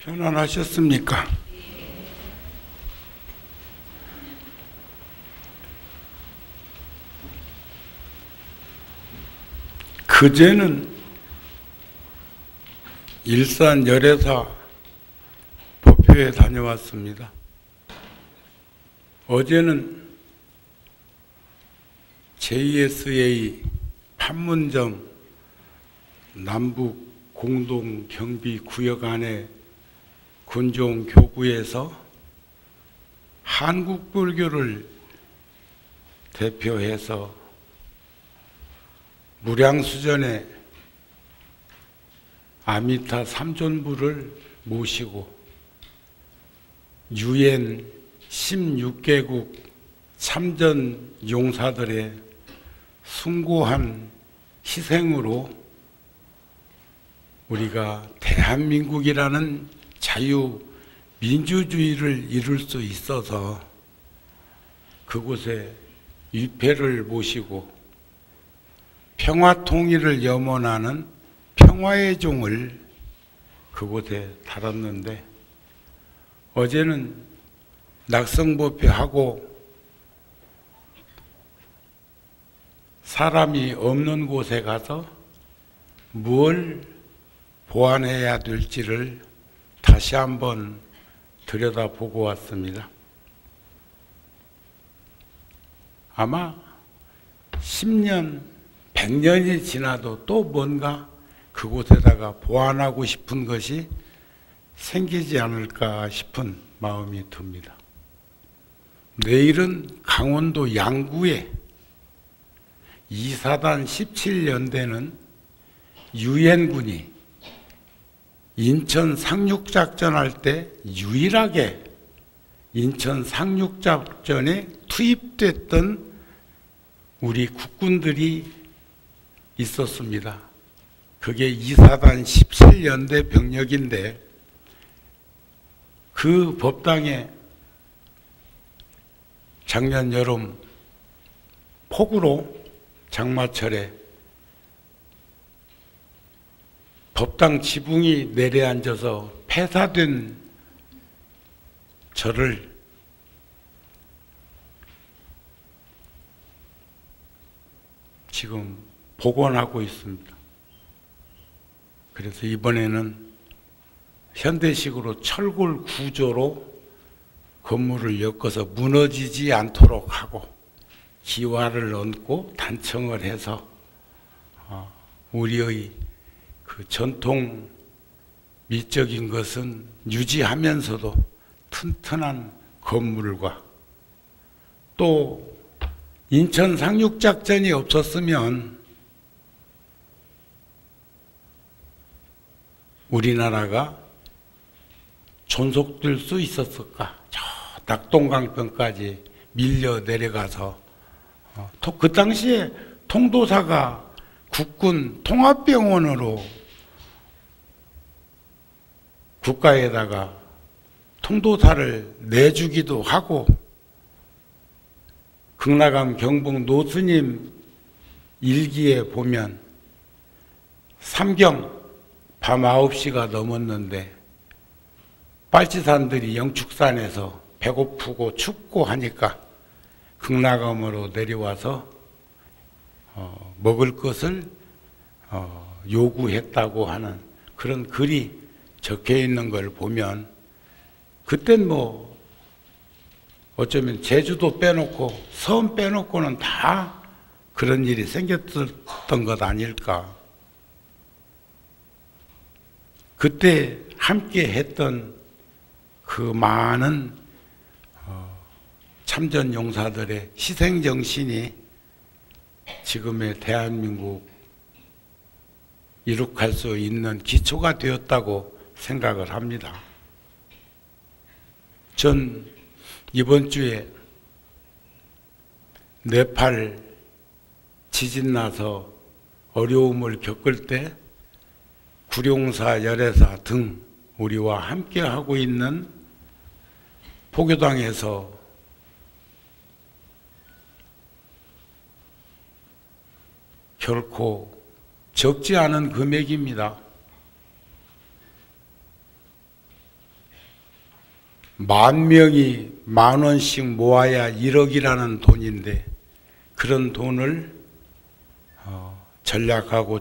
편안하셨습니까? 그제는 일산 열애사 법회에 다녀왔습니다. 어제는 JSA 판문점 남북 공동 경비 구역 안에 군종 교구에서 한국 불교를 대표해서 무량수전에 아미타 삼존부를 모시고 유엔 16개국 참전 용사들의 숭고한 희생으로 우리가 대한민국이라는 자유민주주의를 이룰 수 있어서 그곳에 위패를 모시고 평화통일을 염원하는 평화의 종을 그곳에 달았는데, 어제는 낙성법회하고 사람이 없는 곳에 가서 뭘 보완해야 될지를 다시 한번 들여다보고 왔습니다. 아마 10년, 100년이 지나도 또 뭔가 그곳에다가 보완하고 싶은 것이 생기지 않을까 싶은 마음이 듭니다. 내일은 강원도 양구에 2사단 17연대는 유엔군이 인천 상륙작전 할 때 유일하게 인천 상륙작전에 투입됐던 우리 국군들이 있었습니다. 그게 2사단 17연대 병력인데, 그 법당에 작년 여름 폭우로 장마철에 법당 지붕이 내려앉아서 폐사된 절을 지금 복원하고 있습니다. 그래서 이번에는 현대식으로 철골 구조로 건물을 엮어서 무너지지 않도록 하고 기와를 얹고 단청을 해서 우리의 그 전통 미적인 것은 유지하면서도 튼튼한 건물과, 또 인천 상륙작전이 없었으면 우리나라가 존속될 수 있었을까? 저 낙동강변까지 밀려 내려가서 그 당시에 통도사가 국군 통합병원으로 국가에다가 통도사를 내주기도 하고, 극락암 경북 노스님 일기에 보면 삼경 밤 9시가 넘었는데 빨치산들이 영축산에서 배고프고 춥고 하니까 극락암으로 내려와서 먹을 것을 요구했다고 하는 그런 글이 적혀 있는 걸 보면, 그땐 뭐 어쩌면 제주도 빼놓고 섬 빼놓고는 다 그런 일이 생겼던 것 아닐까. 그때 함께 했던 그 많은 참전 용사들의 희생정신이 지금의 대한민국 이룩할 수 있는 기초가 되었다고 생각을 합니다. 전 이번 주에 네팔 지진 나서 어려움을 겪을 때 구룡사, 열애사 등 우리와 함께 하고 있는 포교당에서 결코 적지 않은 금액입니다. 10,000명이 10,000원씩 모아야 1억이라는 돈인데 그런 돈을 전략해서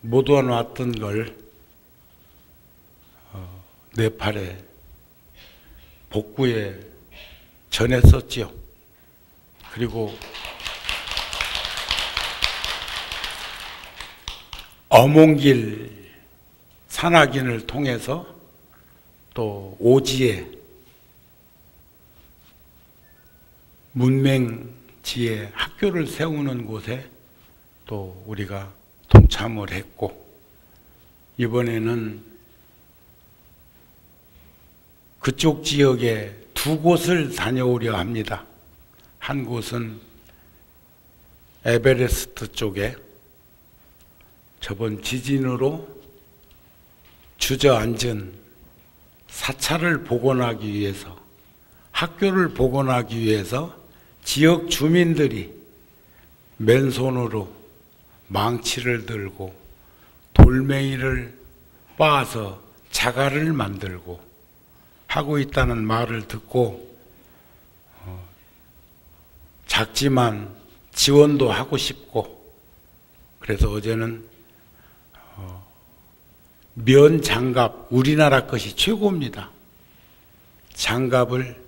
모아놨던 걸 네팔에 복구에 전했었지요. 그리고 어몽길 산악인을 통해서 또 오지에 문맹지에 학교를 세우는 곳에 또 우리가 동참을 했고, 이번에는 그쪽 지역에 2곳을 다녀오려 합니다. 한 곳은 에베레스트 쪽에 저번 지진으로 주저앉은 사찰을 복원하기 위해서, 학교를 복원하기 위해서 지역 주민들이 맨손으로 망치를 들고 돌멩이를 빻아서 자갈을 만들고 하고 있다는 말을 듣고 작지만 지원도 하고 싶고, 그래서 어제는 면 장갑, 우리나라 것이 최고입니다. 장갑을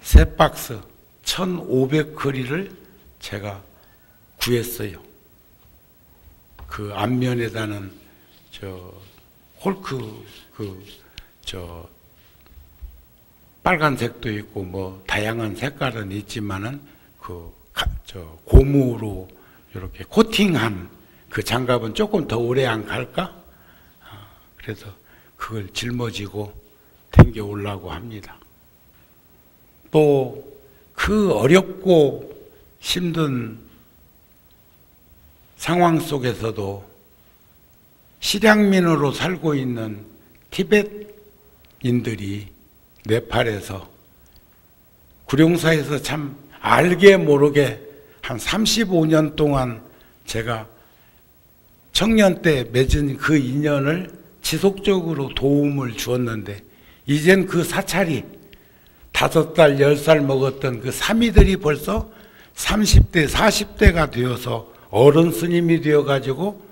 3박스 1,500거리를 제가 구했어요. 그 앞면에다는 홀크 빨간색도 있고 뭐 다양한 색깔은 있지만은 고무로 이렇게 코팅한 그 장갑은 조금 더 오래 안 갈까? 그래서 그걸 짊어지고 댕겨 오려고 합니다. 또 그 어렵고 힘든 상황 속에서도 실향민으로 살고 있는 티벳인들이 네팔에서 구룡사에서 참 알게 모르게 한 35년 동안 제가 청년 때 맺은 그 인연을 지속적으로 도움을 주었는데, 이젠 그 사찰이 5살, 10살 먹었던 그 사미들이 벌써 30대, 40대가 되어서 어른 스님이 되어가지고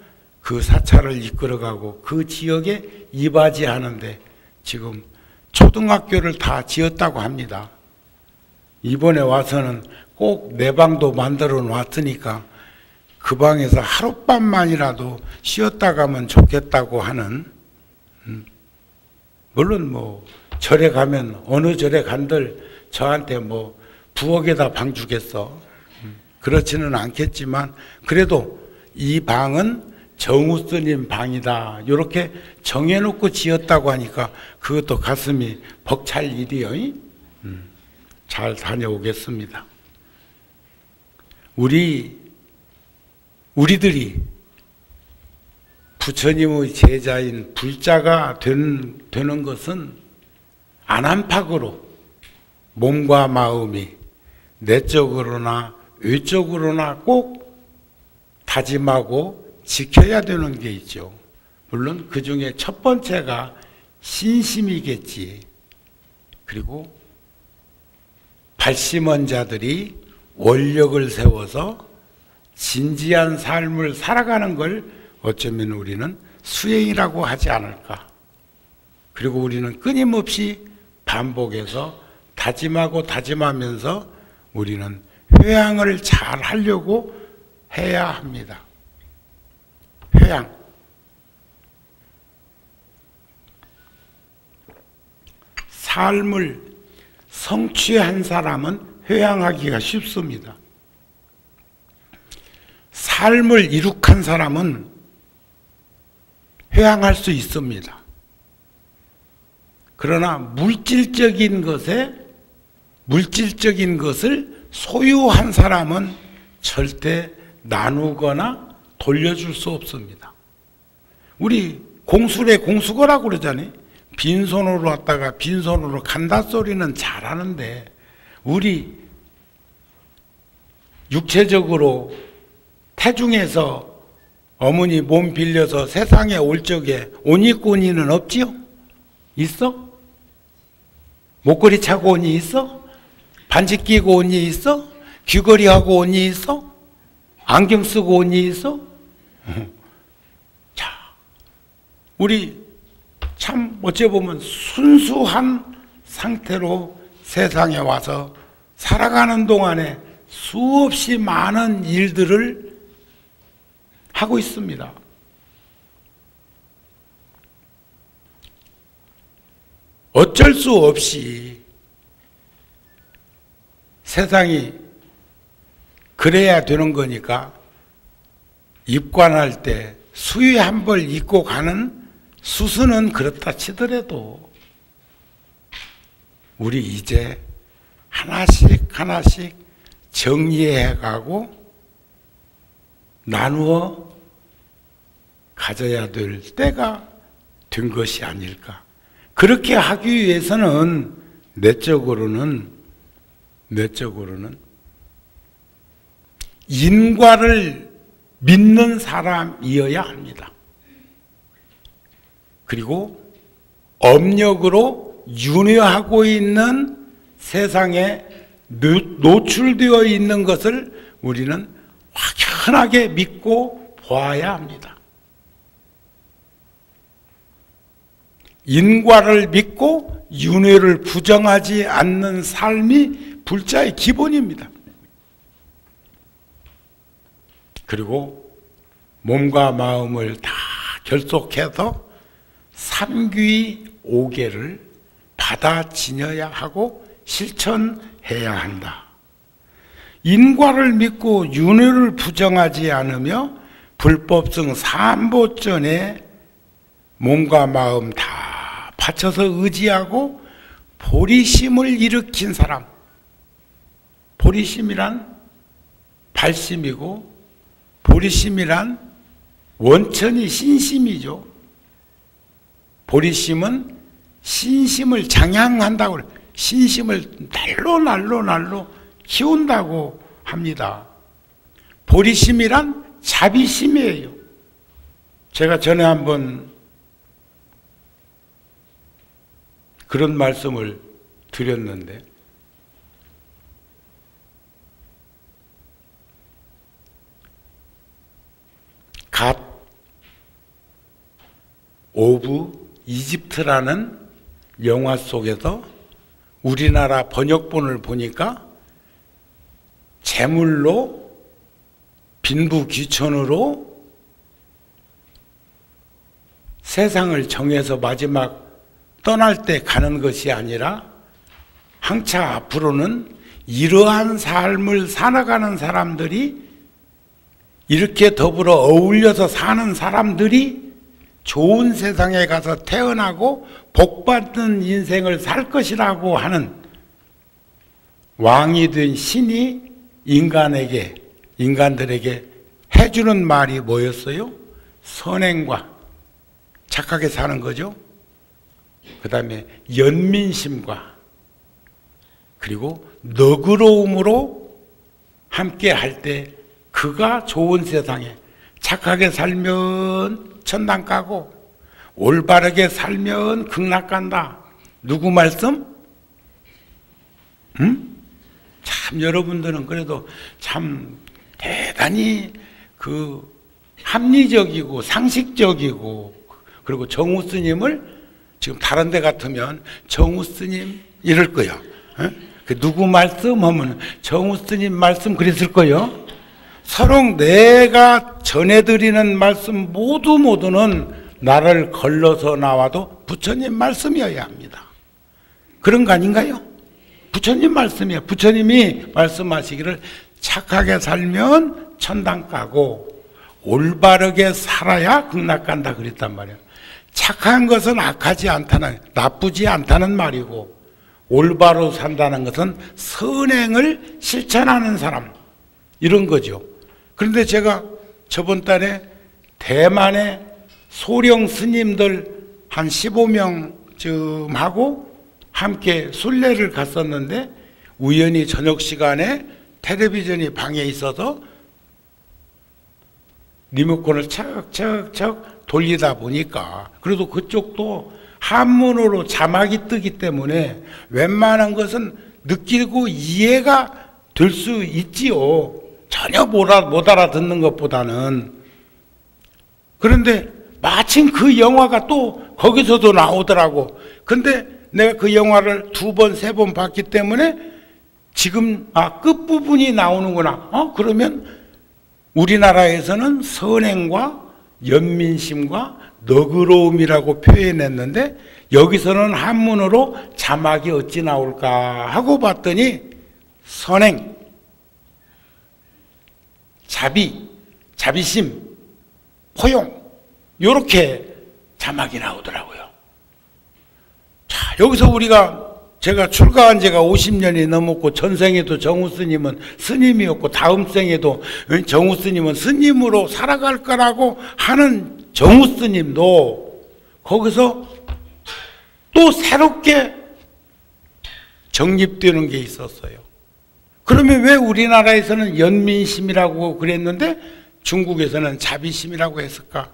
그 사찰을 이끌어가고 그 지역에 이바지하는데 지금 초등학교를 다 지었다고 합니다. 이번에 와서는 꼭 내 방도 만들어 놨으니까 그 방에서 하룻밤만이라도 쉬었다 가면 좋겠다고 하는, 물론 뭐 절에 가면 어느 절에 간들 저한테 뭐 부엌에다 방 주겠어, 그렇지는 않겠지만 그래도 이 방은 정우 스님 방이다 이렇게 정해놓고 지었다고 하니까 그것도 가슴이 벅찰 일이요. 잘 다녀오겠습니다. 우리들이 부처님의 제자인 불자가 되는 것은 안한팍으로 몸과 마음이 내적으로나 외적으로나 꼭 다짐하고 지켜야 되는 게 있죠. 물론 그 중에 첫 번째가 신심이겠지. 그리고 발심원 자들이 원력을 세워서 진지한 삶을 살아가는 걸 어쩌면 우리는 수행이라고 하지 않을까. 그리고 우리는 끊임없이 반복해서 다짐하면서 우리는 회양을 잘 하려고 해야 합니다. 회양. 삶을 성취한 사람은 회양하기가 쉽습니다. 삶을 이룩한 사람은 회양할 수 있습니다. 그러나 물질적인 것을 소유한 사람은 절대 나누거나 돌려줄 수 없습니다. 우리 공술에 공수거라고 그러잖아요. 빈손으로 왔다가 빈손으로 간다 소리는 잘하는데, 우리 육체적으로 태중에서 어머니 몸 빌려서 세상에 올 적에 오니꼬니는 없지요? 있어? 목걸이 차고 온 이 있어? 반지 끼고 온 이 있어? 귀걸이 하고 온 이 있어? 안경 쓰고 온 이 있어? 자, 우리 참 어찌 보면 순수한 상태로 세상에 와서 살아가는 동안에 수없이 많은 일들을 하고 있습니다. 어쩔 수 없이 세상이 그래야 되는 거니까 입관할 때 수의 한 벌 입고 가는 수수는 그렇다 치더라도 우리 이제 하나씩 하나씩 정리해 가고 나누어 가져야 될 때가 된 것이 아닐까. 그렇게 하기 위해서는 내적으로는 인과를 믿는 사람이어야 합니다. 그리고 업력으로 윤회하고 있는 세상에 노출되어 있는 것을 우리는 확연하게 믿고 보아야 합니다. 인과를 믿고 윤회를 부정하지 않는 삶이 불자의 기본입니다. 그리고 몸과 마음을 다 결속해서 삼귀 오계를 받아 지녀야 하고 실천해야 한다. 인과를 믿고 윤회를 부정하지 않으며 불법성 삼보전에 몸과 마음 다 바쳐서 의지하고 보리심을 일으킨 사람. 보리심이란 발심이고 보리심이란 원천이 신심이죠. 보리심은 신심을 장양한다고 그래요. 신심을 날로 키운다고 합니다. 보리심이란 자비심이에요. 제가 전에 한번 그런 말씀을 드렸는데 갓 오브 이집트라는 영화 속에서 우리나라 번역본을 보니까 제물로 빈부귀천으로 세상을 정해서 마지막 떠날 때 가는 것이 아니라 항차 앞으로는 이러한 삶을 살아가는 사람들이 이렇게 더불어 어울려서 사는 사람들이 좋은 세상에 가서 태어나고 복받는 인생을 살 것이라고 하는 왕이 된 신이 인간들에게 해주는 말이 뭐였어요? 선행과 착하게 사는 거죠. 그 다음에 연민심과 그리고 너그러움으로 함께 할 때 그가 좋은 세상에 착하게 살면 천당 가고 올바르게 살면 극락 간다. 누구 말씀? 참 여러분들은 그래도 참 대단히 그 합리적이고 상식적이고 그리고 정우 스님을 지금 다른 데 같으면 정우 스님 이럴 거야. 그 누구 말씀 하면 정우 스님 말씀 그랬을 거요. 서로 내가 전해드리는 말씀 모두는 나를 걸러서 나와도 부처님 말씀이어야 합니다. 그런 거 아닌가요? 부처님 말씀이에요. 부처님이 말씀하시기를 착하게 살면 천당 가고 올바르게 살아야 극락 간다 그랬단 말이에요. 착한 것은 악하지 않다는, 나쁘지 않다는 말이고 올바로 산다는 것은 선행을 실천하는 사람 이런 거죠. 그런데 제가 저번 달에 대만의 소령 스님들 한 15명쯤 하고 함께 순례를 갔었는데 우연히 저녁 시간에 텔레비전이 방에 있어서 리모컨을 척척척 돌리다 보니까 그래도 그쪽도 한문으로 자막이 뜨기 때문에 웬만한 것은 느끼고 이해가 될 수 있지요. 전혀 못 알아듣는 것보다는. 그런데 마침 그 영화가 또 거기서도 나오더라고. 근데 내가 그 영화를 2번, 3번 봤기 때문에 지금 끝부분이 나오는구나. 그러면 우리나라에서는 선행과 연민심과 너그러움이라고 표현했는데 여기서는 한문으로 자막이 어찌 나올까 하고 봤더니 선행, 자비, 자비심, 포용 이렇게 자막이 나오더라고요. 자, 여기서 제가 출가한 지가 50년이 넘었고 전생에도 정우 스님은 스님이었고 다음 생에도 정우 스님은 스님으로 살아갈 거라고 하는 정우 스님도 거기서 또 새롭게 정립되는 게 있었어요. 그러면 왜 우리나라에서는 연민심이라고 그랬는데 중국에서는 자비심이라고 했을까?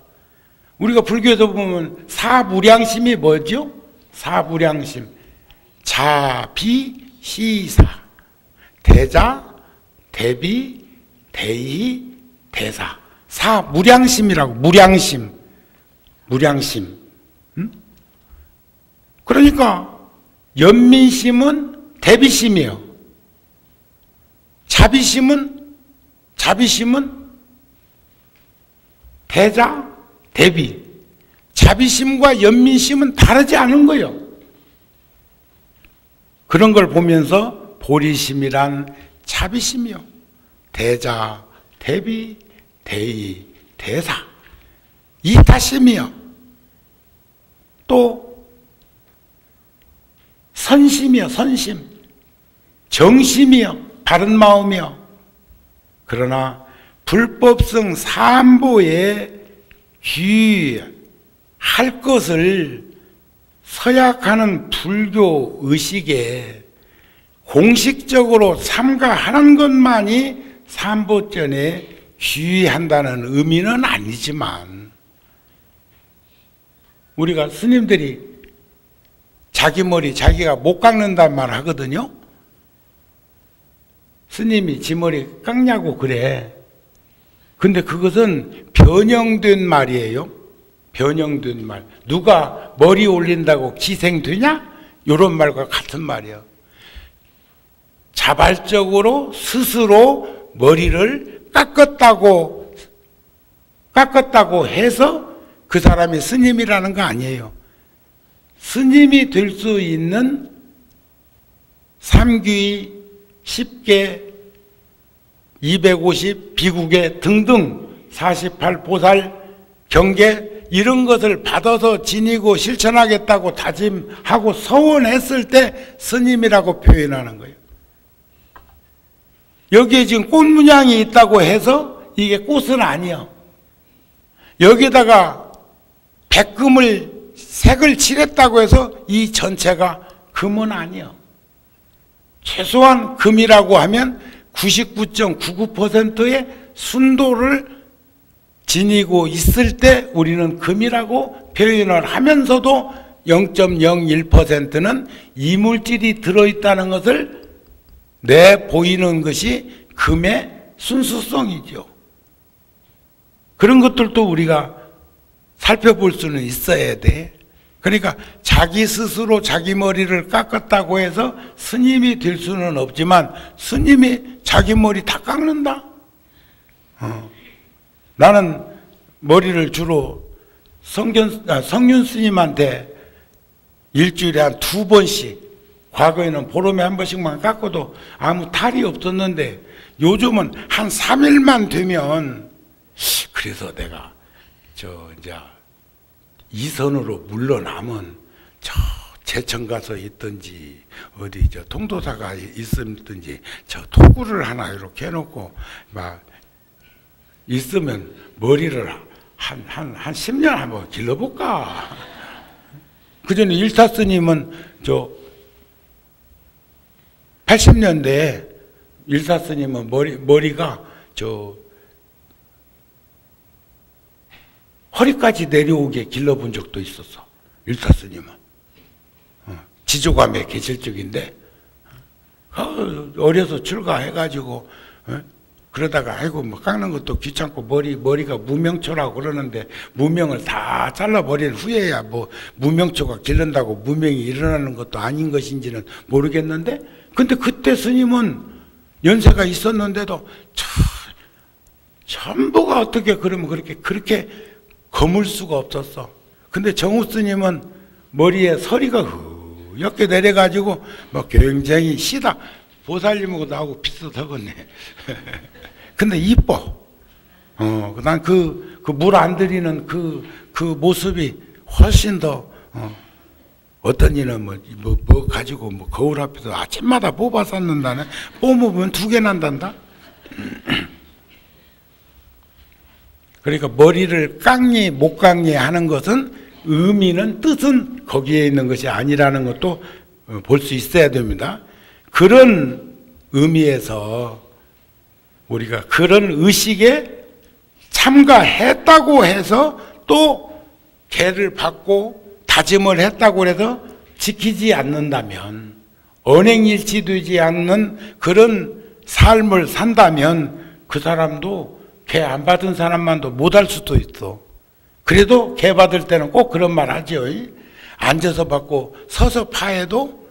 우리가 불교에서 보면 사무량심이 뭐죠? 사무량심, 자비, 시사, 대자, 대비, 대의, 대사. 사무량심이라고. 무량심. 그러니까 연민심은 대비심이에요. 자비심은 대자, 대비. 자비심과 연민심은 다르지 않은 거예요. 그런 걸 보면서 보리심이란 자비심이요. 대자, 대비, 대의, 대사. 이타심이요. 또 선심이요. 선심. 정심이요. 바른 마음이요. 그러나 불법성 삼보에 귀할 것을 서약하는 불교 의식에 공식적으로 삼가하는 것만이 삼보전에 귀한다는 의미는 아니지만 우리가 스님들이 자기 머리 자기가 못 깎는단 말 하거든요. 스님이 지 머리 깎냐고 그래. 근데 그것은 변형된 말이에요. 변형된 말. 누가 머리 올린다고 기생되냐? 이런 말과 같은 말이에요. 자발적으로 스스로 머리를 깎았다고 해서 그 사람이 스님이라는 거 아니에요. 스님이 될 수 있는 삼귀, 10개, 250, 비국에 등등 48 보살, 경계 이런 것을 받아서 지니고 실천하겠다고 다짐하고 서원했을 때 스님이라고 표현하는 거예요. 여기에 지금 꽃 문양이 있다고 해서 이게 꽃은 아니요. 여기다가 백금을 색을 칠했다고 해서 이 전체가 금은 아니요. 최소한 금이라고 하면 99.99%의 순도를 지니고 있을 때 우리는 금이라고 표현을 하면서도 0.01%는 이물질이 들어있다는 것을 내보이는 것이 금의 순수성이죠. 그런 것들도 우리가 살펴볼 수는 있어야 돼. 그러니까 자기 스스로 자기 머리를 깎았다고 해서 스님이 될 수는 없지만 스님이 자기 머리 다 깎는다? 나는 머리를 주로 성윤 스님한테 일주일에 한 2번씩, 과거에는 보름에 한 번씩만 깎아도 아무 탈이 없었는데 요즘은 한 3일만 되면, 그래서 내가 이제 이선으로 물러나면 저 제천 가서 있든지 어디 통도사가 있든지 저 토구를 하나 이렇게 해놓고 막 있으면 머리를 한 10년 한번 길러볼까. 그전에 일타 스님은 80년대에 일타 스님은 머리가 허리까지 내려오게 길러본 적도 있었어. 일타 스님은. 지조감에 계실 적인데, 어려서 출가해가지고, 그러다가, 아이고, 뭐 깎는 것도 귀찮고, 머리가 무명초라고 그러는데, 무명을 다 잘라버린 후에야 뭐, 무명초가 기른다고 무명이 일어나는 것도 아닌 것인지는 모르겠는데, 근데 그때 스님은 연세가 있었는데도, 전부가 어떻게 그러면 그렇게 거물 수가 없었어. 근데 정우 스님은 머리에 서리가 이렇게 내려가지고 뭐 굉장히 시다. 보살님하고 나하고 비슷하겠네. 근데 이뻐. 난 그 물 안 들이는 그 모습이 훨씬 더, 어떤 이는 뭐 가지고 뭐 거울 앞에서 아침마다 뽑아 쌓는다네. 뽑으면 2개 난단다. 그러니까 머리를 깎니 못 깎니 하는 것은 의미는 뜻은 거기에 있는 것이 아니라는 것도 볼 수 있어야 됩니다. 그런 의미에서 우리가 그런 의식에 참가했다고 해서 또 계를 받고 다짐을 했다고 해서 지키지 않는다면, 언행일치되지 않는 그런 삶을 산다면 그 사람도 개 안 받은 사람만도 못할 수도 있어. 그래도 개 받을 때는 꼭 그런 말 하죠. 앉아서 받고 서서 파해도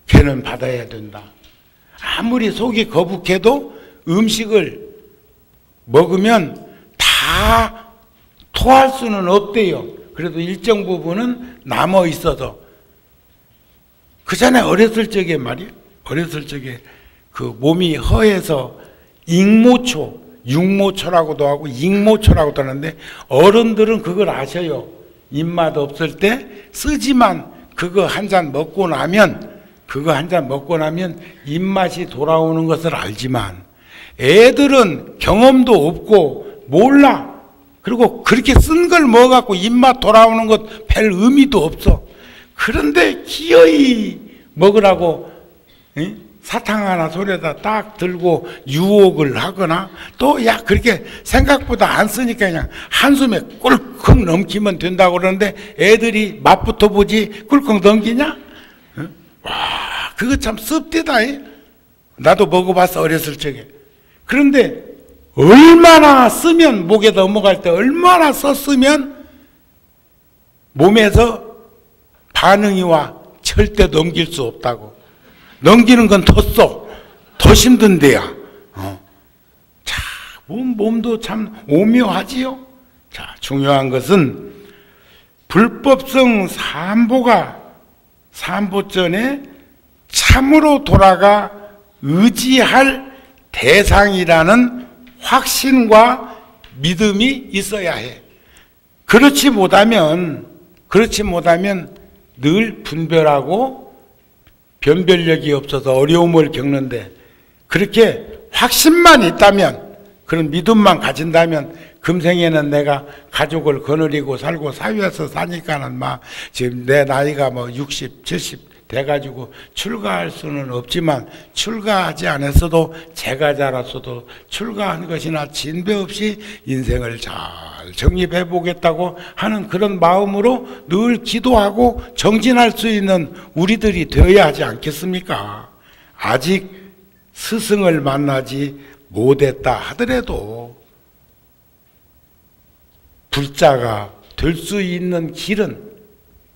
개는 받아야 된다. 아무리 속이 거북해도 음식을 먹으면 다 토할 수는 없대요. 그래도 일정 부분은 남아 있어서. 그 전에 어렸을 적에 말이에요. 어렸을 적에 그 몸이 허해서 익모초, 육모초라고도 하고 익모초라고도 하는데, 어른들은 그걸 아셔요. 입맛 없을 때 쓰지만 그거 한 잔 먹고 나면 입맛이 돌아오는 것을 알지만, 애들은 경험도 없고 몰라. 그리고 그렇게 쓴 걸 먹어갖고 입맛 돌아오는 것 별 의미도 없어. 그런데 기어이 먹으라고 사탕 하나 손에다 딱 들고 유혹을 하거나, 또 그렇게 생각보다 안 쓰니까 그냥 한숨에 꿀꺽 넘기면 된다고 그러는데, 애들이 맛부터 보지 꿀꺽 넘기냐? 와, 그거 참 씁디다. 나도 먹어봤어, 어렸을 적에. 그런데 얼마나 쓰면, 목에 넘어갈 때 얼마나 썼으면 몸에서 반응이 와. 절대 넘길 수 없다고. 넘기는 건 더 써. 더 힘든 데야. 자, 몸도 참 오묘하지요. 자, 중요한 것은 불법성 삼보전에 참으로 돌아가 의지할 대상이라는 확신과 믿음이 있어야 해. 그렇지 못하면 늘 분별하고 변별력이 없어서 어려움을 겪는데, 그렇게 확신만 있다면, 그런 믿음만 가진다면, 금생에는 내가 가족을 거느리고 살고 사회에서 사니까는 지금 내 나이가 60, 70 돼가지고 출가할 수는 없지만, 출가하지 않았어도 제가자라서도 출가한 것이나 진배 없이 인생을 잘 정립해 보겠다고 하는 그런 마음으로 늘 기도하고 정진할 수 있는 우리들이 되어야 하지 않겠습니까? 아직 스승을 만나지 못했다 하더라도 불자가 될 수 있는 길은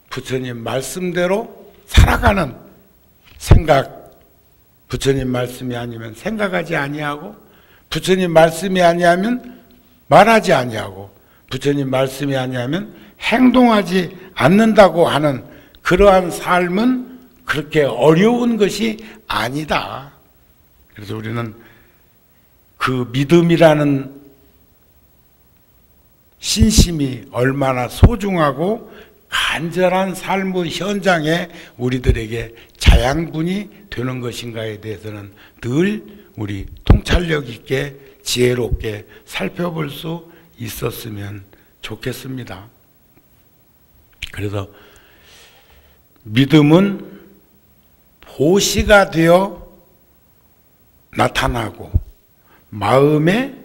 부처님 말씀대로 살아가는 생각, 부처님 말씀이 아니면 생각하지 아니하고, 부처님 말씀이 아니하면 말하지 아니하고, 부처님 말씀이 아니하면 행동하지 않는다고 하는 그러한 삶은 그렇게 어려운 것이 아니다. 그래서 우리는 그 믿음이라는 신심이 얼마나 소중하고 간절한 삶의 현장에 우리들에게 자양분이 되는 것인가에 대해서는 늘 우리 통찰력 있게 지혜롭게 살펴볼 수 있었으면 좋겠습니다. 그래서 믿음은 보시가 되어 나타나고 마음에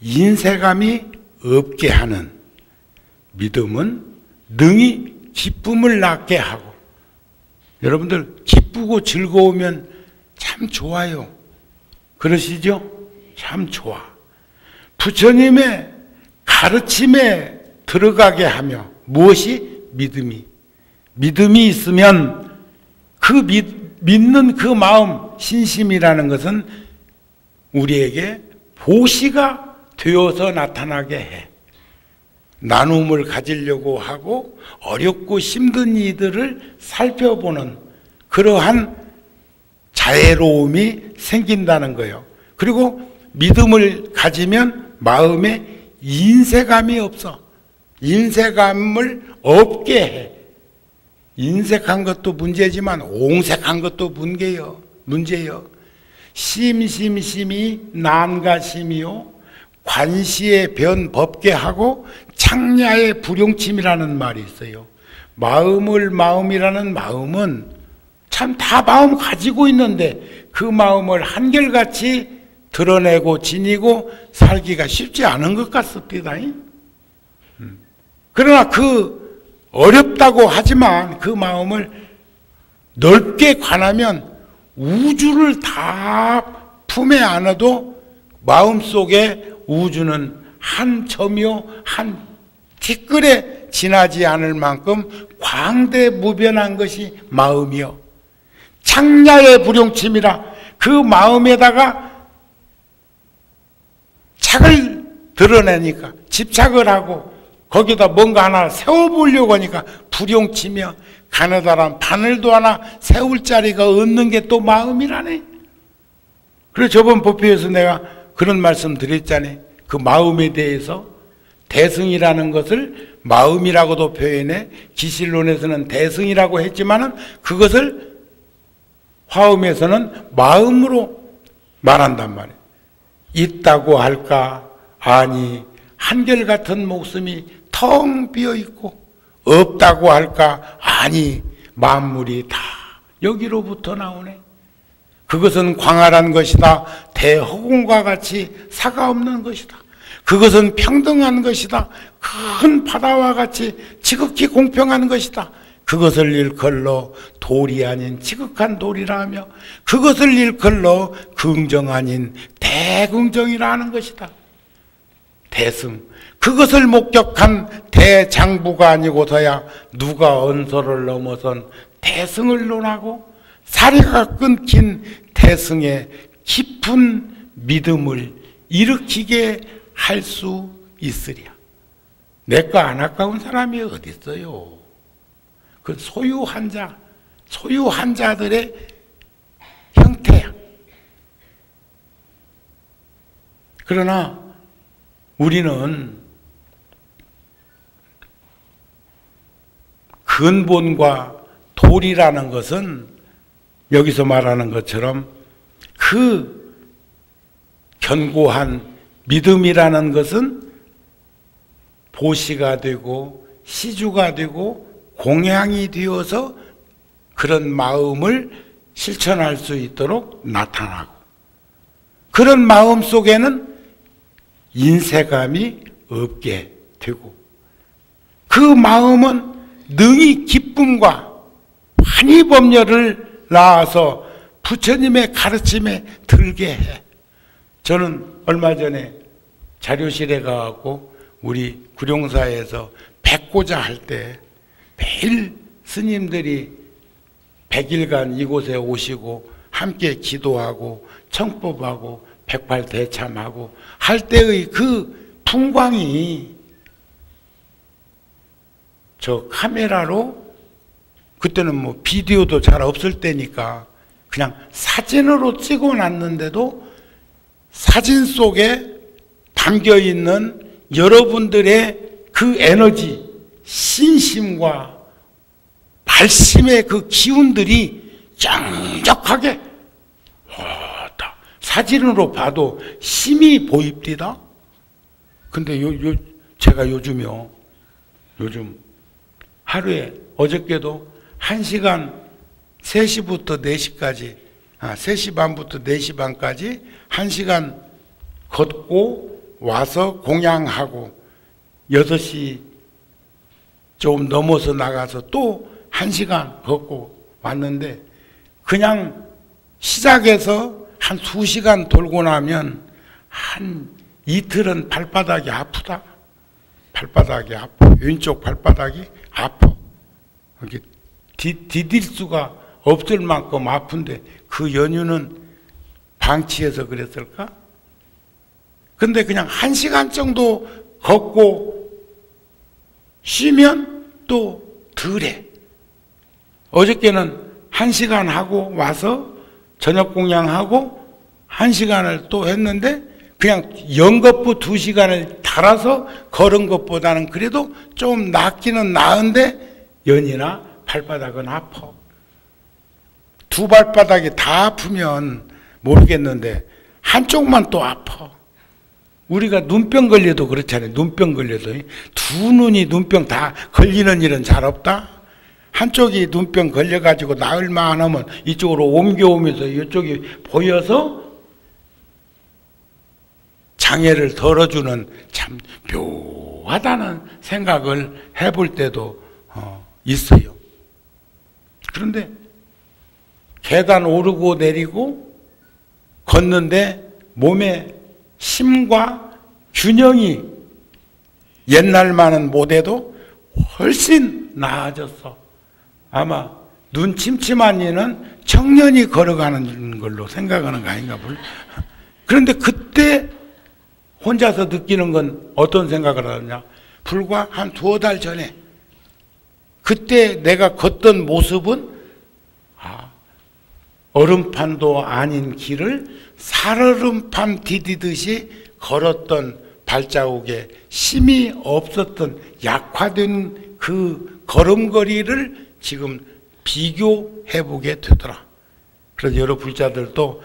인색함이 없게 하는, 믿음은 능히 기쁨을 낳게 하고, 여러분들 기쁘고 즐거우면 참 좋아요. 그러시죠? 참 좋아. 부처님의 가르침에 들어가게 하며, 무엇이? 믿음이 있으면 그 믿는 그 마음, 신심이라는 것은 우리에게 보시가 되어서 나타나게 해. 나눔을 가지려고 하고 어렵고 힘든 이들을 살펴보는 그러한 자애로움이 생긴다는 거예요. 그리고 믿음을 가지면 마음에 인색함이 없어. 인색함을 없게 해. 인색한 것도 문제지만 옹색한 것도 문제요. 심심심이 난가심이요 관시의 변 법게 하고 창야의 불용침이라는 말이 있어요. 마음이라는 마음은 참 다 마음 가지고 있는데 그 마음을 한결같이 드러내고 지니고 살기가 쉽지 않은 것 같습니다. 그러나 그 어렵다고 하지만 그 마음을 넓게 관하면 우주를 다 품에 안아도 마음속에 우주는 한 점이요 한 티끌에 지나지 않을 만큼 광대무변한 것이 마음이요 창야의 불용침이라 그 마음에다가 착을 드러내니까 집착을 하고 거기다 뭔가 하나 세워보려고 하니까 불용치며 가느다란 바늘도 하나 세울 자리가 없는 게 또 마음이라네. 그래서 저번 법회에서 내가 그런 말씀 드렸잖아요. 그 마음에 대해서 대승이라는 것을 마음이라고도 표현해 기실론에서는 대승이라고 했지만은 그것을 화엄에서는 마음으로 말한단 말이에요. 있다고 할까? 아니 한결같은 목숨이 텅 비어있고 없다고 할까? 아니 만물이 다 여기로부터 나오네. 그것은 광활한 것이다. 대허공과 같이 사가 없는 것이다. 그것은 평등한 것이다. 큰 바다와 같이 지극히 공평한 것이다. 그것을 일컬러 돌이 아닌 지극한 돌이라 하며 그것을 일컬러 긍정 아닌 대긍정이라 하는 것이다. 대승, 그것을 목격한 대장부가 아니고서야 누가 언서를 넘어선 대승을 논하고 사리가 끊긴 대승의 깊은 믿음을 일으키게 할 수 있으랴. 내가 안 아까운 사람이 어디 있어요? 그 소유한 자들의 형태야. 그러나 우리는 근본과 도리라는 것은 여기서 말하는 것처럼 그 견고한 믿음이라는 것은 보시가 되고 시주가 되고 공양이 되어서 그런 마음을 실천할 수 있도록 나타나고 그런 마음 속에는 인색함이 없게 되고 그 마음은 능히 기쁨과 환희법열을 낳아서 부처님의 가르침에 들게 해. 저는 얼마 전에 자료실에 가고 우리 구룡사에서 백고자 할 때 매일 스님들이 100일간 이곳에 오시고 함께 기도하고 청법하고 백발대참하고 할 때의 그 풍광이 저 카메라로 그때는 뭐 비디오도 잘 없을 때니까 그냥 사진으로 찍어 놨는데도 사진 속에 담겨 있는 여러분들의 그 에너지, 신심과 발심의 그 기운들이 짱적하게 사진으로 봐도 힘이 보입니다. 근데 제가 요즘 하루에 어저께도 1시간 3시부터 4시까지 3시 반부터 4시 반까지 1시간 걷고 와서 공양하고 6시 좀 넘어서 나가서 또 1시간 걷고 왔는데 그냥 시작해서 한 2시간 돌고 나면 한 이틀은 발바닥이 아프다. 발바닥이 아파. 왼쪽 발바닥이 아파. 이렇게 디딜 수가 없을 만큼 아픈데 그 연유는 방치해서 그랬을까? 근데 그냥 1시간 정도 걷고 쉬면 또 덜해. 어저께는 1시간 하고 와서 저녁 공양하고 1시간을 또 했는데 그냥 연거푸 2시간을 달아서 걸은 것보다는 그래도 좀 낫기는 나은데 연이나 발바닥은 아파. 두 발바닥이 다 아프면 모르겠는데 한쪽만 또 아파. 우리가 눈병 걸려도 그렇잖아요. 눈병 걸려도 두 눈이 눈병 다 걸리는 일은 잘 없다. 한쪽이 눈병 걸려가지고 나을만 하면 이쪽으로 옮겨오면서 이쪽이 보여서 장애를 덜어주는 참 묘하다는 생각을 해볼 때도 있어요. 그런데 계단 오르고 내리고 걷는데 몸에 힘과 균형이 옛날만은 못해도 훨씬 나아졌어. 아마 눈 침침한 이는 청년이 걸어가는 걸로 생각하는 거 아닌가 몰라. 그런데 그때 혼자서 느끼는 건 어떤 생각을 하느냐. 불과 한 2달 전에 그때 내가 걷던 모습은 얼음판도 아닌 길을 살얼음판 디디듯이 걸었던 발자국에 힘이 없었던 약화된 그 걸음걸이를 지금 비교해보게 되더라. 그래서 여러 불자들도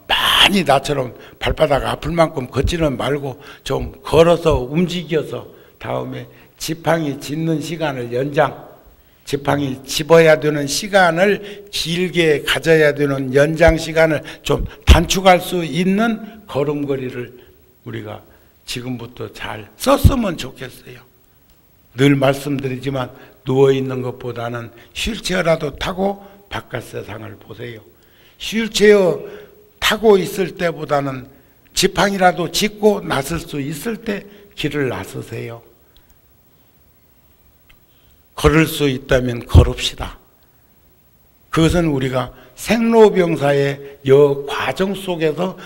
많이 나처럼 발바닥 아플 만큼 걷지는 말고 좀 걸어서 움직여서 다음에 지팡이 짚는 시간을 연장, 지팡이 집어야 되는 시간을 길게 가져야 되는 연장 시간을 좀 단축할 수 있는 걸음걸이를 우리가 지금부터 잘 썼으면 좋겠어요. 늘 말씀드리지만 누워있는 것보다는 휠체어라도 타고 바깥 세상을 보세요. 휠체어 타고 있을 때보다는 지팡이라도 짚고 나설 수 있을 때 길을 나서세요. 걸을 수 있다면 걸읍시다. 그것은 우리가 생로병사의 과정 속에서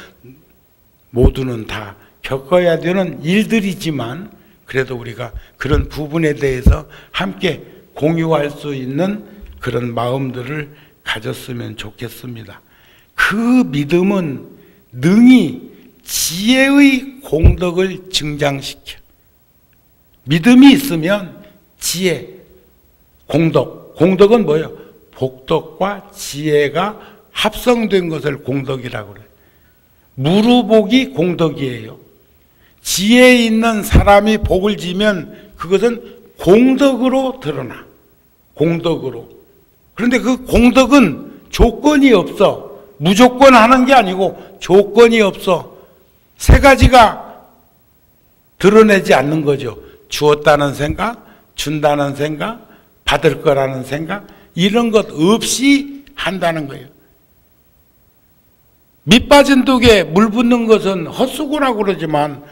모두는 다 겪어야 되는 일들이지만 그래도 우리가 그런 부분에 대해서 함께 공유할 수 있는 그런 마음들을 가졌으면 좋겠습니다. 그 믿음은 능히 지혜의 공덕을 증장시켜. 믿음이 있으면 지혜, 공덕은 뭐예요? 복덕과 지혜가 합성된 것을 공덕이라고 그래요. 무루복이 공덕이에요. 지혜 있는 사람이 복을 지면 그것은 공덕으로 드러나. 공덕으로. 그런데 그 공덕은 조건이 없어. 무조건 하는 게 아니고 조건이 없어. 3가지가 드러내지 않는 거죠. 주었다는 생각, 준다는 생각, 받을 거라는 생각, 이런 것 없이 한다는 거예요. 밑 빠진 독에 물 붓는 것은 헛수고라고 그러지만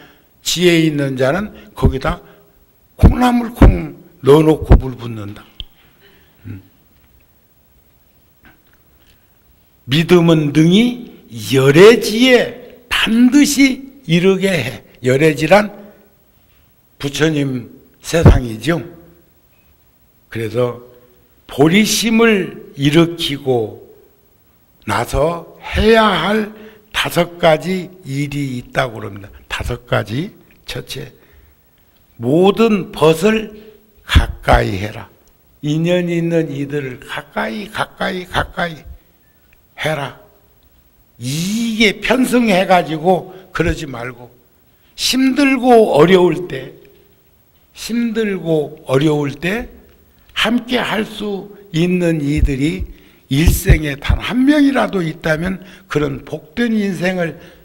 지혜 있는 자는 거기다 콩나물 콩 넣어놓고 물 붓는다. 믿음은 능히 열애지에 반드시 이르게 해. 열애지란 부처님 세상이죠. 그래서 보리심을 일으키고 나서 해야 할 5가지 일이 있다고 그럽니다. 5가지. 첫째, 모든 벗을 가까이 해라. 인연 있는 이들을 가까이 해라. 이게 편승해가지고 그러지 말고 힘들고 어려울 때 함께 할 수 있는 이들이 일생에 단 한 명이라도 있다면 그런 복된 인생을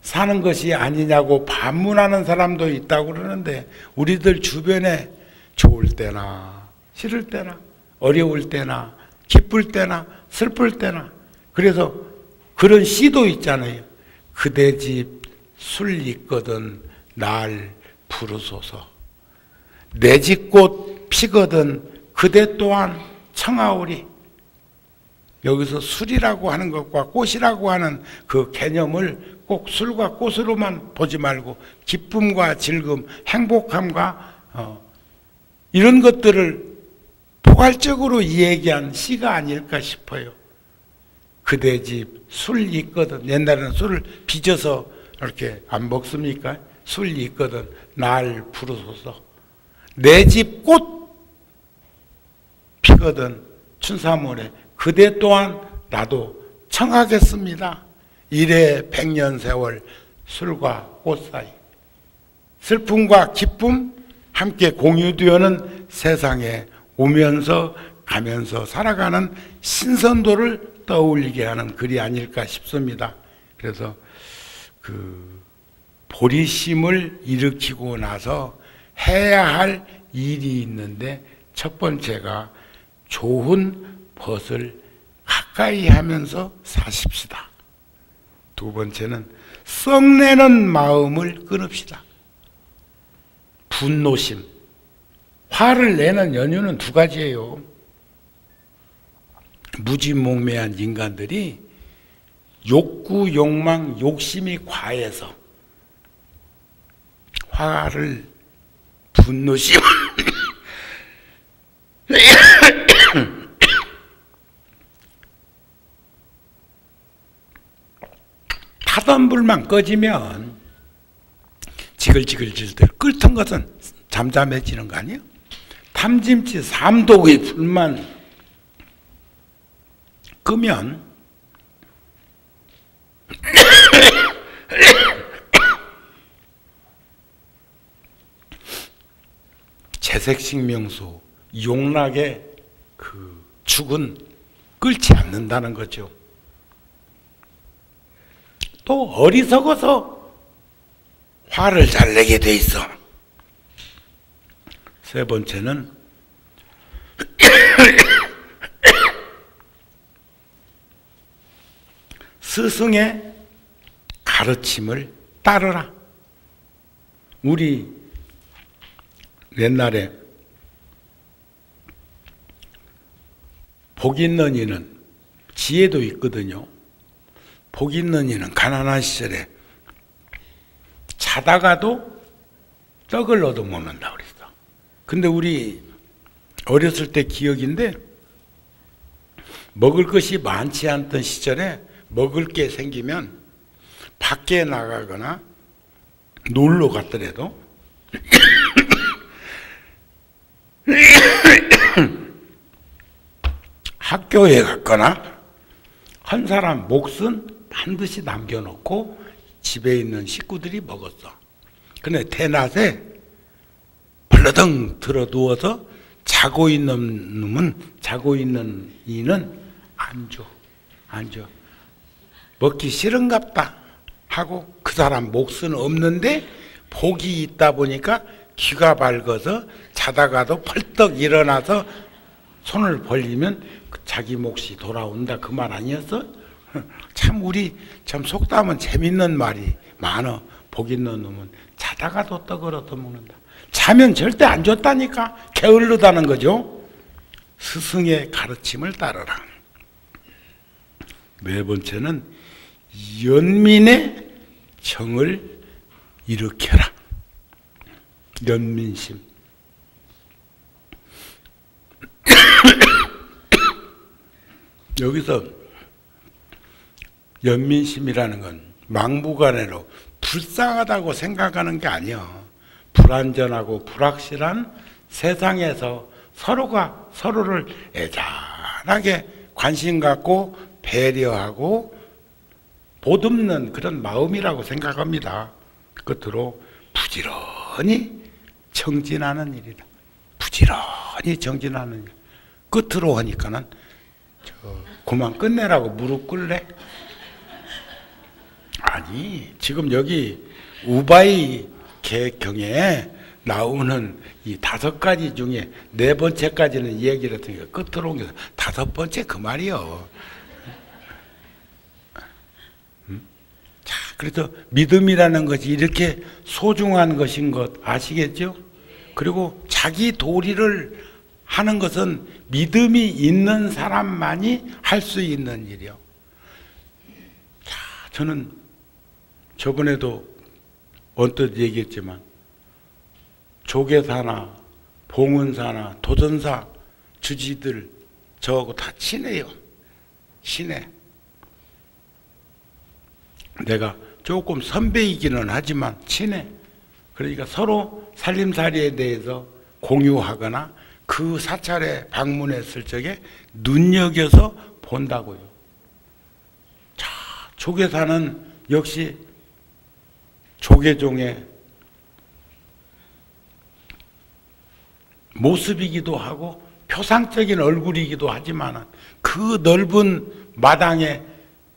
사는 것이 아니냐고 반문하는 사람도 있다고 그러는데 우리들 주변에 좋을 때나 싫을 때나 어려울 때나 기쁠 때나 슬플 때나. 그래서 그런 시도 있잖아요. 그대 집 술 있거든 날 부르소서. 내 집 꽃 피거든 그대 또한 청하오리. 여기서 술이라고 하는 것과 꽃이라고 하는 그 개념을 꼭 술과 꽃으로만 보지 말고 기쁨과 즐거움, 행복함과 이런 것들을 포괄적으로 이야기한 시가 아닐까 싶어요. 그대 집 술 있거든. 옛날에는 술을 빚어서 이렇게 안 먹습니까? 술 있거든 날 부르소서. 내 집 꽃 피거든 춘삼월에 그대 또한 나도 청하겠습니다. 이래 백년 세월 술과 꽃 사이. 슬픔과 기쁨 함께 공유되어는 세상에 오면서 가면서 살아가는 신선도를 떠올리게 하는 글이 아닐까 싶습니다. 그래서 그 보리심을 일으키고 나서 해야 할 일이 있는데 첫 번째가 좋은 벗을 가까이 하면서 사십시다. 두 번째는 썩내는 마음을 끊읍시다. 분노심, 화를 내는 연유는 두 가지예요. 무지몽매한 인간들이 욕구, 욕망, 욕심이 과해서 화를, 분노심 타던 불만 꺼지면 지글지글지글 끓던 것은 잠잠해지는 거 아니에요? 탐짐치 삼독의 불만 끄면 채색식명수 용락의 그 죽은 끓지 않는다는 거죠. 또 어리석어서 화를 잘 내게 돼 있어. 세 번째는 스승의 가르침을 따르라. 우리 옛날에 복 있는 이는 지혜도 있거든요. 복 있는 이는 가난한 시절에 자다가도 떡을 얻어 먹는다 그랬어. 근데 우리 어렸을 때 기억인데 먹을 것이 많지 않던 시절에 먹을 게 생기면 밖에 나가거나 놀러 갔더라도 학교에 갔거나 한 사람 몫은 반드시 남겨놓고 집에 있는 식구들이 먹었어. 근데 대낮에 벌러덩 들어 누워서 자고 있는 놈은, 자고 있는 이는 안 줘. 먹기 싫은갑다 하고 그 사람 몫은 없는데 복이 있다 보니까 귀가 밝아서 자다가도 펄떡 일어나서 손을 벌리면 자기 몫이 돌아온다. 그 말 아니었어? 참 우리 참 속담은 재밌는 말이 많아. 복 있는 놈은 자다가도 떡을 얻어 먹는다. 자면 절대 안 줬다니까. 게을르다는 거죠. 스승의 가르침을 따르라. 네 번째는 연민의 정을 일으켜라. 연민심. 여기서 연민심이라는 건 막무가내로 불쌍하다고 생각하는 게 아니야. 불안전하고 불확실한 세상에서 서로가 서로를 애잔하게 관심 갖고 배려하고 보듬는 그런 마음이라고 생각합니다. 끝으로 부지런히 정진하는 일이다. 부지런히 정진하는 일. 끝으로 하니까는 그만 끝내라고 무릎 꿇래? 아니, 지금 여기 우바이 개경에 나오는 이 5가지 중에 4번째까지는 얘기를 했으니까 끝으로 옮겨서 5번째 그 말이요. 자, 그래서 믿음이라는 것이 이렇게 소중한 것인 것 아시겠죠? 그리고 자기 도리를 하는 것은 믿음이 있는 사람만이 할 수 있는 일이요. 자, 저는 저번에도 언뜻 얘기했지만 조계사나 봉은사나 도전사 주지들 저하고 다 친해요. 친해. 내가 조금 선배이기는 하지만 친해. 그러니까 서로 살림살이에 대해서 공유하거나 그 사찰에 방문했을 적에 눈여겨서 본다고요. 자, 조계사는 역시 조계종의 모습이기도 하고 표상적인 얼굴이기도 하지만 그 넓은 마당에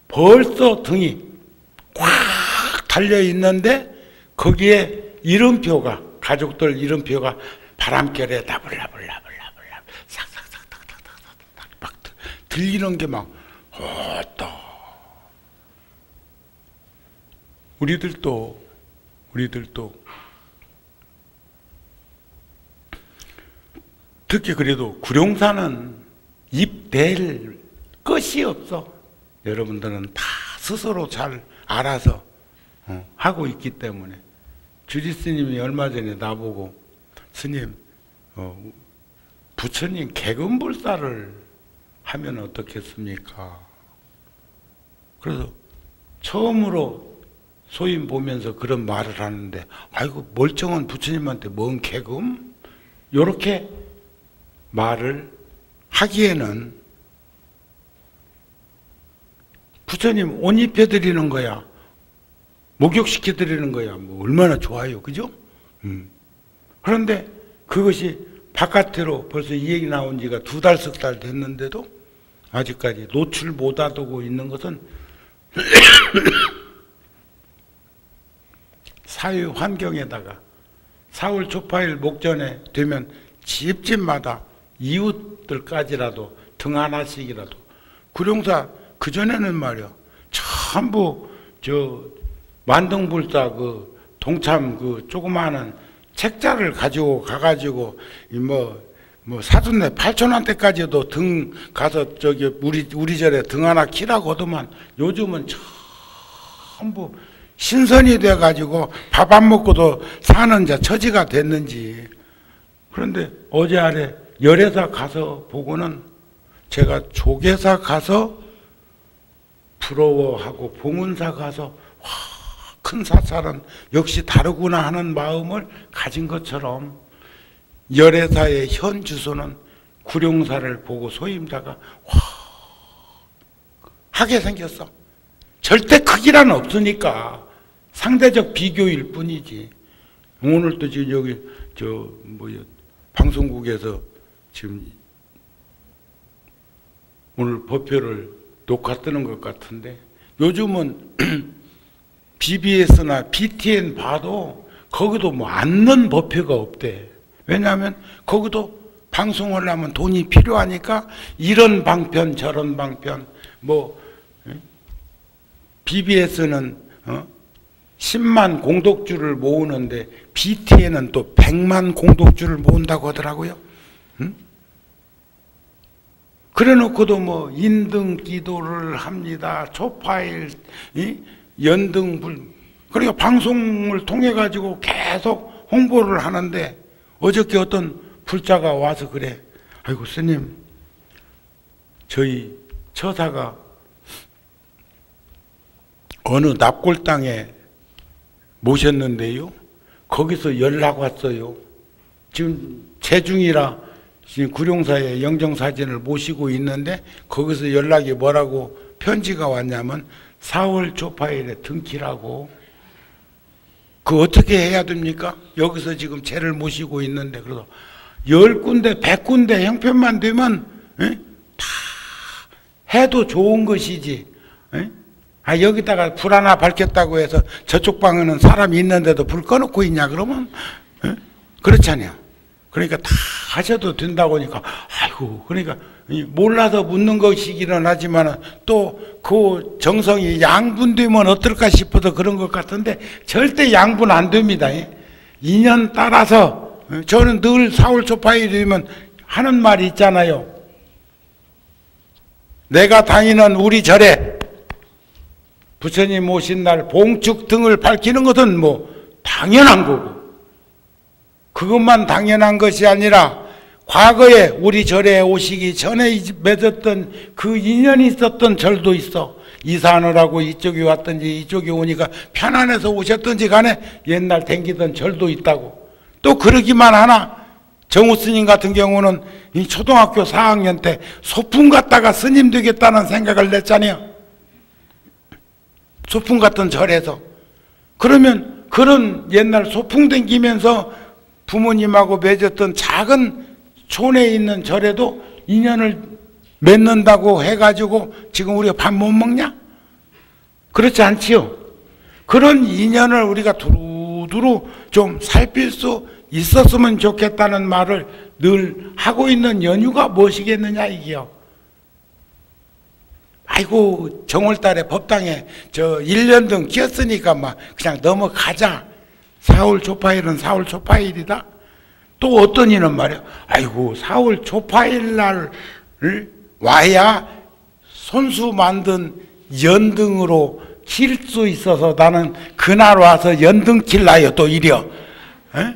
벌써 등이 꽉 달려있는데 거기에 이름표가, 가족들 이름표가 바람결에 나불나불나불나불 싹싹싹싹싹싹 막 들리는 게 막 어떠. 우리들도 특히 그래도 구룡사는 입댈 것이 없어. 여러분들은 다 스스로 잘 알아서 하고 있기 때문에. 주지스님이 얼마 전에 나보고 스님, 부처님 개금불사를 하면 어떻겠습니까? 그래서 처음으로 소임 보면서 그런 말을 하는데, 아이고 멀쩡한 부처님한테 뭔 개금? 요렇게 말을 하기에는 부처님 옷 입혀드리는 거야, 목욕시켜드리는 거야, 뭐 얼마나 좋아요, 그죠? 그런데 그것이 바깥으로 벌써 이 얘기 나온 지가 2달, 3달 됐는데도 아직까지 노출 못하고 있는 것은 사회 환경에다가 4월 초파일 목전에 되면 집집마다 이웃들까지라도 등 하나씩이라도, 구룡사 그전에는 말이야 전부 저 만등불사 그 동참 그 조그마한 책자를 가지고 가가지고 뭐 사돈네 8천원대까지도 등 가서 저기 우리 절에 등 하나 키라고 하더만 요즘은 전부 신선이 돼가지고 밥 안 먹고도 사는 자 처지가 됐는지. 그런데 어제 아래 열애사 가서 보고는 제가 조계사 가서 부러워하고 봉은사 가서 와, 큰 사찰은 역시 다르구나 하는 마음을 가진 것처럼 열애사의 현 주소는 구룡사를 보고 소임자가 와 하게 생겼어. 절대 크기란 없으니까 상대적 비교일 뿐이지. 오늘도 지금 여기 방송국에서 지금 오늘 법표를 녹화 뜨는 것 같은데, 요즘은 BBS나 BTN 봐도 거기도 뭐 앉는 법표가 없대. 왜냐하면 거기도 방송을 하면 돈이 필요하니까 이런 방편 저런 방편, 뭐 BBS는 10만 공덕주를 모으는데 BTN은 또 100만 공덕주를 모은다고 하더라고요. 그래 놓고도 뭐 인등 기도를 합니다. 초파일, 연등불, 그러니까 방송을 통해 가지고 계속 홍보를 하는데, 어저께 어떤 불자가 와서 그래. 아이고 스님, 저희 처사가 어느 납골 땅에 모셨는데요, 거기서 연락 왔어요. 지금 재중이라 지금 구룡사에 영정사진을 모시고 있는데 거기서 연락이 뭐라고 편지가 왔냐면 4월 초파일에 등키라고. 그 어떻게 해야 됩니까? 여기서 지금 제를 모시고 있는데, 그래서 10군데 100군데 형편만 되면 다 해도 좋은 것이지. 여기다가 불 하나 밝혔다고 해서 저쪽 방에는 사람이 있는데도 불 꺼놓고 있냐 그러면 그렇잖아요. 그러니까 다 하셔도 된다고 하니까, 아이고, 그러니까 몰라서 묻는 것이기는 하지만 또 그 정성이 양분되면 어떨까 싶어서 그런 것 같은데 절대 양분 안 됩니다. 인연 따라서 저는 늘 사울초파일이 되면 하는 말이 있잖아요. 내가 다니는 우리 절에 부처님 오신 날 봉축 등을 밝히는 것은 뭐 당연한 거고, 그것만 당연한 것이 아니라 과거에 우리 절에 오시기 전에 맺었던 그 인연이 있었던 절도 있어. 이사하느라고 이쪽에 왔든지 이쪽에 오니까 편안해서 오셨든지 간에 옛날 댕기던 절도 있다고. 또 그러기만 하나 정우 스님 같은 경우는 이 초등학교 4학년 때 소풍 갔다가 스님 되겠다는 생각을 냈잖아요. 소풍 갔던 절에서. 그러면 그런 옛날 소풍 댕기면서 부모님하고 맺었던 작은 촌에 있는 절에도 인연을 맺는다고 해가지고 지금 우리가 밥 못 먹냐? 그렇지 않지요? 그런 인연을 우리가 두루두루 좀 살필 수 있었으면 좋겠다는 말을 늘 하고 있는 연유가 무엇이겠느냐 이게요. 아이고 정월달에 법당에 저 1년등 끼었으니까 막 그냥 넘어가자. 사울 초파일은 사울 초파일이다. 또 어떤 이는 말이야. 아이고 사울 초파일 날을 와야 손수 만든 연등으로 킬 수 있어서 나는 그날 와서 연등 킬라요. 또 이려. 에?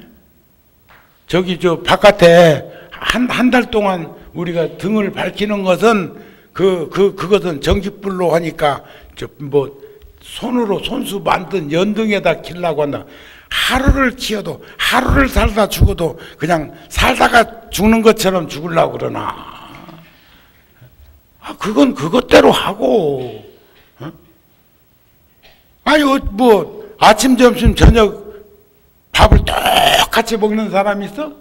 저기 저 바깥에 한 달 동안 우리가 등을 밝히는 것은 그것은 전기불로 하니까 저 뭐 손으로 손수 만든 연등에다 킬라고 한다. 하루를 키워도 하루를 살다 죽어도 그냥 살다가 죽는 것처럼 죽으려고 그러나. 그건 그것대로 하고. 아니 뭐 아침 점심 저녁 밥을 똑같이 먹는 사람이 있어?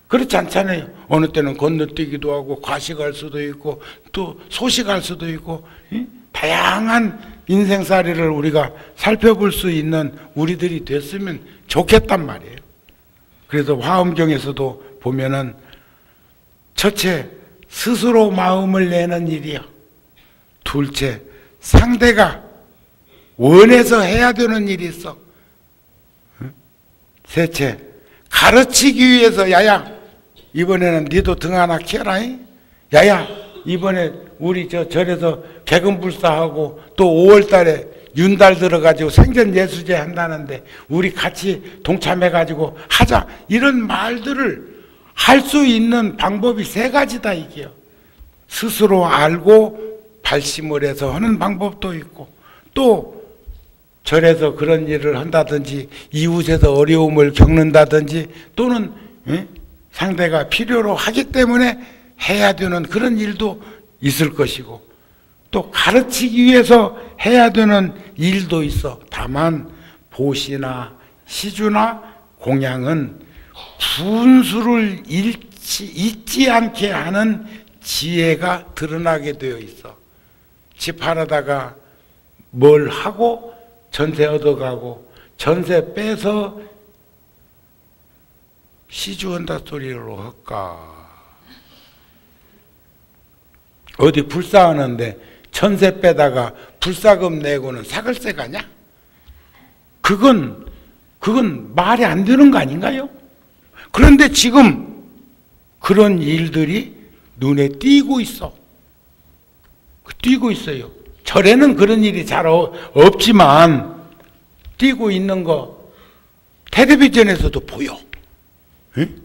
그렇지 않잖아요. 어느 때는 건너뛰기도 하고 과식할 수도 있고 또 소식할 수도 있고 다양한 인생살이를 우리가 살펴볼 수 있는 우리들이 됐으면 좋겠단 말이에요. 그래서 화엄경에서도 보면은 첫째 스스로 마음을 내는 일이요. 둘째 상대가 원해서 해야 되는 일이 있어. 셋째 가르치기 위해서 야야 이번에는 니도 등 하나 키워라. 야야 이번에 우리 저 절에서 개근불사하고 또 5월달에 윤달 들어가지고 생전예수제 한다는데 우리 같이 동참해가지고 하자. 이런 말들을 할 수 있는 방법이 세 가지다 이게요. 스스로 알고 발심을 해서 하는 방법도 있고 또 절에서 그런 일을 한다든지 이웃에서 어려움을 겪는다든지 또는 상대가 필요로 하기 때문에 해야 되는 그런 일도 있을 것이고 또 가르치기 위해서 해야 되는 일도 있어. 다만 보시나 시주나 공양은 분수를 잊지 않게 하는 지혜가 드러나게 되어 있어. 집 하려다가 뭘 하고 전세 얻어가고 전세 빼서 시주한다 소리로 할까? 어디 불사하는데 전세 빼다가 불사금 내고는 사글세 가냐? 그건 말이 안 되는 거 아닌가요? 그런데 지금 그런 일들이 눈에 띄고 있어. 띄고 있어요. 절에는 그런 일이 잘 없지만 띄고 있는 거 텔레비전에서도 보여. 응?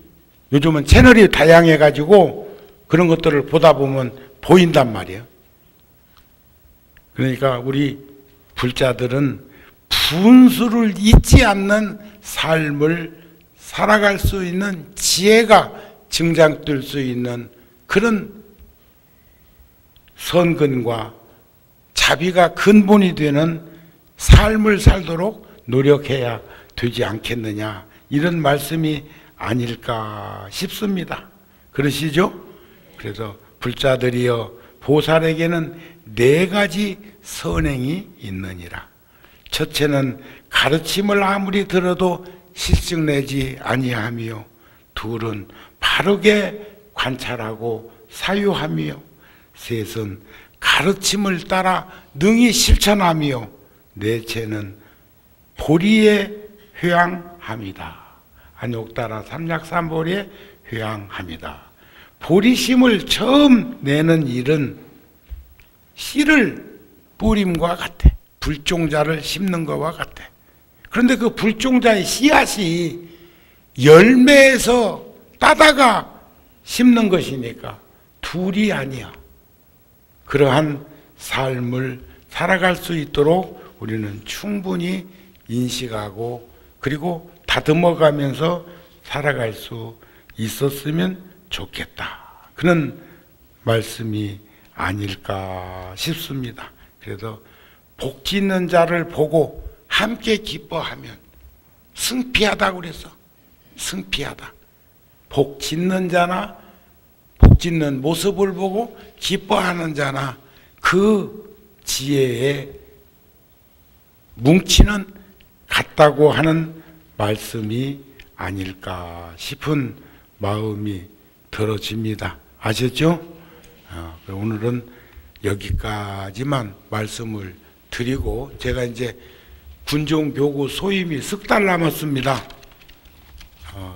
요즘은 채널이 다양해가지고 그런 것들을 보다 보면 보인단 말이에요. 그러니까 우리 불자들은 분수를 잊지 않는 삶을 살아갈 수 있는 지혜가 증장될 수 있는 그런 선근과 자비가 근본이 되는 삶을 살도록 노력해야 되지 않겠느냐, 이런 말씀이 아닐까 싶습니다. 그러시죠? 그래서 불자들이여 보살에게는 4가지 선행이 있느니라. 첫째는 가르침을 아무리 들어도 실증내지 아니하며 둘은 바르게 관찰하고 사유하며 셋은 가르침을 따라 능히 실천하며 넷째는 보리에 회항합니다. 안욕 따라 삼약삼보리에 회항합니다. 보리심을 처음 내는 일은 씨를 뿌림과 같아. 불종자를 심는 것과 같아. 그런데 그 불종자의 씨앗이 열매에서 따다가 심는 것이니까 둘이 아니야. 그러한 삶을 살아갈 수 있도록 우리는 충분히 인식하고 그리고 다듬어가면서 살아갈 수 있었으면 좋겠다. 그런 말씀이 아닐까 싶습니다. 그래서 복 짓는 자를 보고 함께 기뻐하면 승피하다고 그랬어. 승피하다. 복 짓는 자나 복 짓는 모습을 보고 기뻐하는 자나 그 지혜에 뭉치는 같다고 하는 말씀이 아닐까 싶은 마음이 들어집니다. 아셨죠? 오늘은 여기까지만 말씀을 드리고 제가 이제 군종교구 소임이 석 달 남았습니다.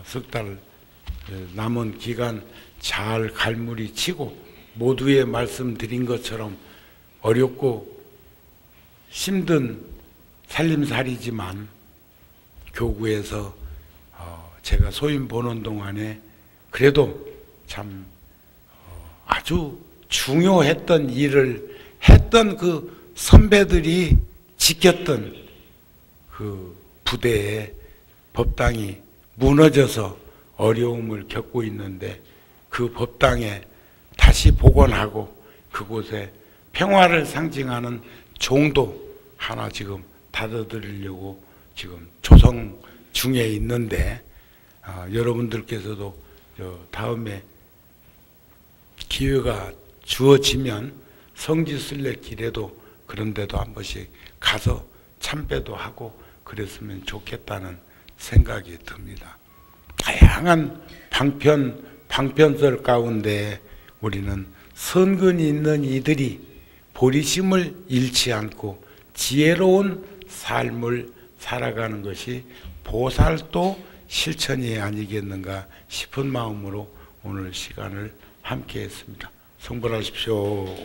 석 달 남은 기간 잘 갈무리 치고 모두의 말씀드린 것처럼 어렵고 힘든 살림살이지만 교구에서 제가 소임 보는 동안에 그래도 참 아주 중요했던 일을 했던 그 선배들이 지켰던 그 부대에 법당이 무너져서 어려움을 겪고 있는데 그 법당에 다시 복원하고 그곳에 평화를 상징하는 종도 하나 지금 닫아드리려고 지금 조성 중에 있는데 여러분들께서도 다음에 기회가 주어지면 성지순례길에도 그런 데도 한 번씩 가서 참배도 하고 그랬으면 좋겠다는 생각이 듭니다. 다양한 방편설 가운데 우리는 선근이 있는 이들이 보리심을 잃지 않고 지혜로운 삶을 살아가는 것이 보살도 실천이 아니겠는가 싶은 마음으로 오늘 시간을 함께 했습니다. 성불하십시오.